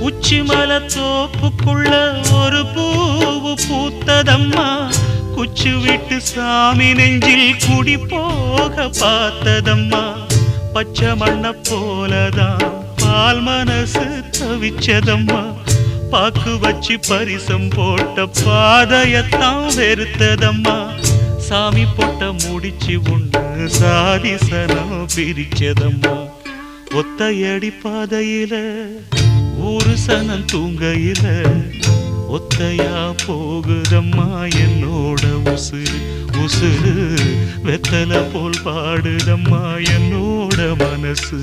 உச்சிமல தோப்புக்குள்ள ஒரு பூவு பூத்ததம்மா, குச்சி விட்டு சாமி நெஞ்சில் குடி போக பார்த்ததம்மா. பச்சை மண்ண போலதான் பால் மனசு தவிச்சதம்மா, பாக்கு வச்சு பரிசம் போட்ட பாதையத்தான் வெறுத்ததம்மா. சாமி போட்ட முடிச்சு உண்டு சாதி சனம் பிரிச்சதம்மா. ஒத்தையடி பாதையில ஊரு சனம் தூங்கையில ஒத்தையா போகுதம்மா என்னோட உசுறு. உசுறு வெத்தல போல் பாடுதம்மா என்னோட மனசு.